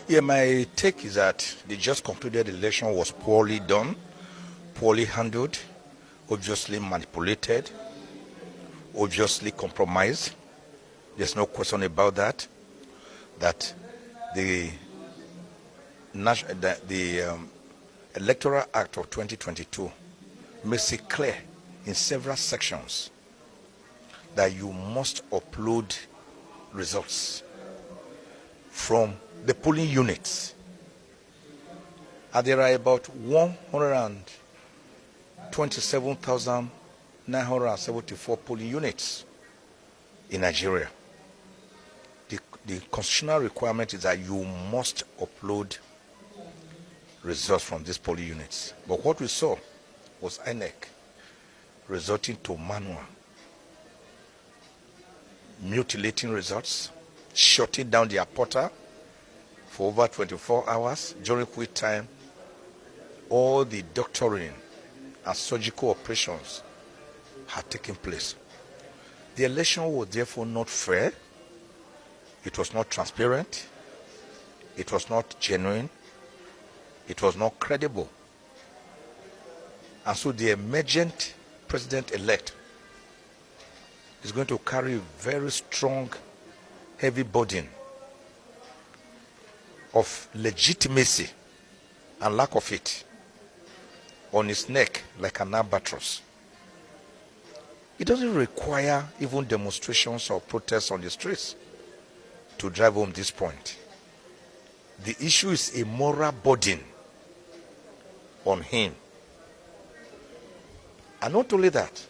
Yeah, my take is that the just concluded election was poorly done, poorly handled, obviously manipulated, obviously compromised. There's no question about that. That the Electoral Act of 2022 makes it clear in several sections that you must upload results from the polling units. And there are about 127,974 polling units in Nigeria. The constitutional requirement is that you must upload results from these polling units. But what we saw was INEC resorting to manual, mutilating results, shutting down their portal for over 24 hours, during which time all the doctoring and surgical operations had taken place. The election was therefore not fair, it was not transparent, it was not genuine, it was not credible. And so the emergent president-elect is going to carry a very strong, heavy burden of legitimacy and lack of it on his neck like an albatross. It doesn't require even demonstrations or protests on the streets to drive home this point. The issue is a moral burden on him. And not only that,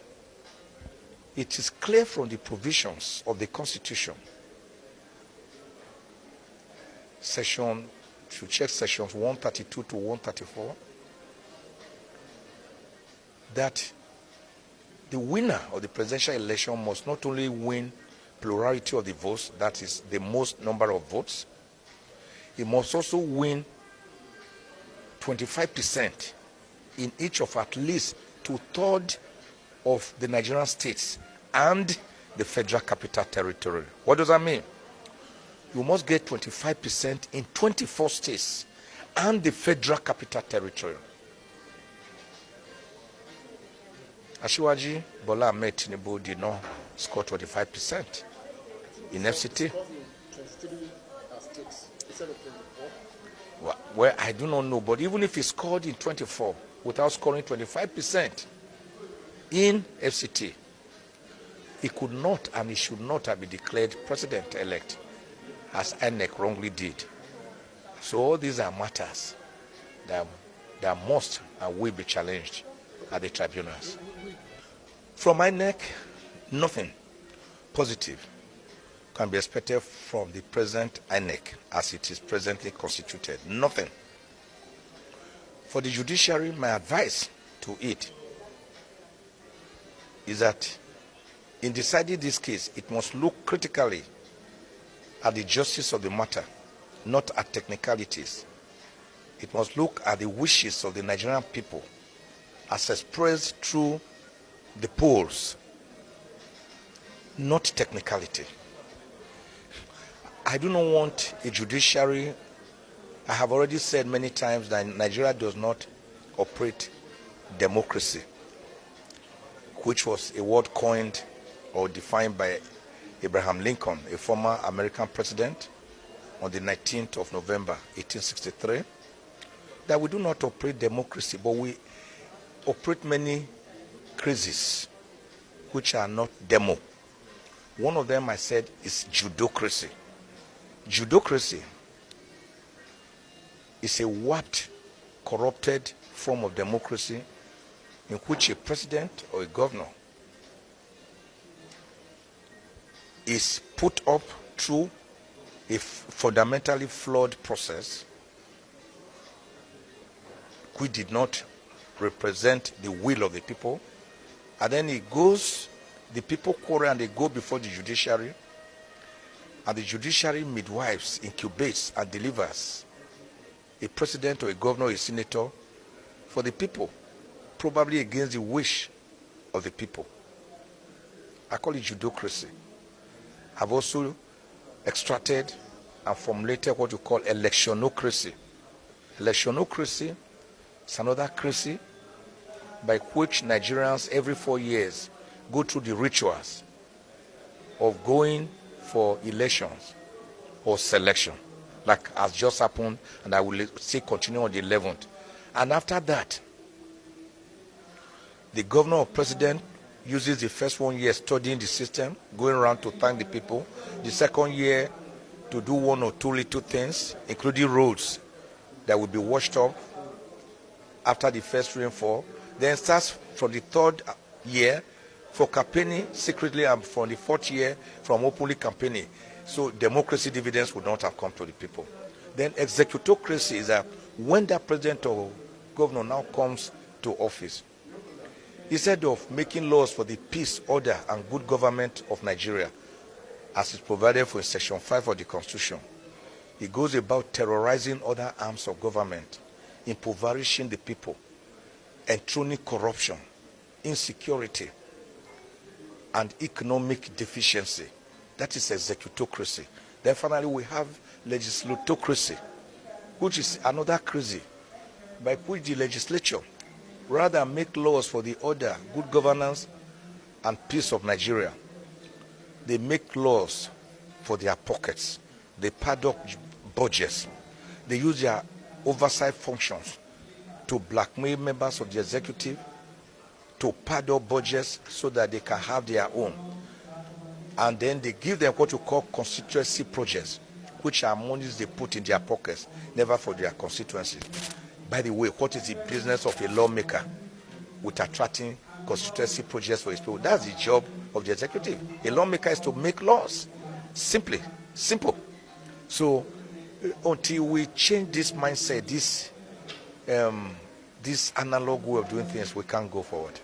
it is clear from the provisions of the Constitution, if you check sections 132 to 134, that the winner of the presidential election must not only win plurality of the votes, that is the most number of votes, he must also win 25% in each of at least 2/3 of the Nigerian states and the Federal Capital Territory. What does that mean? You must get 25% in 24 states and the Federal Capital Territory. Asiwaju Bola Ahmed Tinubu did not score 25% in FCT. Well, I do not know, but even if he scored in 24 without scoring 25% in FCT, he could not and he should not have been declared president-elect, as INEC wrongly did. So all these are matters that must and will be challenged at the tribunals. From INEC, nothing positive can be expected from the present INEC as it is presently constituted. Nothing. For the judiciary, my advice to it is that in deciding this case, it must look critically at the justice of the matter, not at technicalities. It must look at the wishes of the Nigerian people as expressed through the polls, not technicality. I do not want a judiciary. I have already said many times that Nigeria does not operate democracy, which was a word coined or defined by Abraham Lincoln, a former American president, on the 19th of November, 1863, that we do not operate democracy, but we operate many crises which are not demo. One of them, I said, is judocracy. Judocracy is a warped, corrupted form of democracy in which a president or a governor is put up through a fundamentally flawed process which did not represent the will of the people, and then the people quarrel and they go before the judiciary, and the judiciary midwives, incubates and delivers a president or a governor or a senator for the people, probably against the wish of the people. I call it judocracy. I've also extracted and formulated what we call electionocracy. Electionocracy is another crazy by which Nigerians every 4 years go through the rituals of going for elections or selection, like has just happened, and I will say continue on the 11th. And after that, the governor or president uses the first 1 year studying the system, going around to thank the people. The second year to do one or two little things, including roads that will be washed up after the first rainfall. Then starts from the third year for campaigning secretly, and from the fourth year from openly campaigning. So democracy dividends would not have come to the people. Then executocracy is that when that president or governor now comes to office, instead of making laws for the peace, order, and good government of Nigeria, as is provided for in Section 5 of the Constitution, he goes about terrorizing other arms of government, impoverishing the people, enthroning corruption, insecurity, and economic deficiency. That is executocracy. Then finally we have legislatocracy, which is another crazy, by which the legislature, rather than make laws for the order, good governance, and peace of Nigeria, they make laws for their pockets. They pad up budgets. They use their oversight functions to blackmail members of the executive, to pad up budgets so that they can have their own. And then they give them what you call constituency projects, which are monies they put in their pockets, never for their constituency. By the way, what is the business of a lawmaker with attracting constituency projects for his people? That's the job of the executive. A lawmaker is to make laws. Simple. So until we change this mindset, this analog way of doing things, we can't go forward.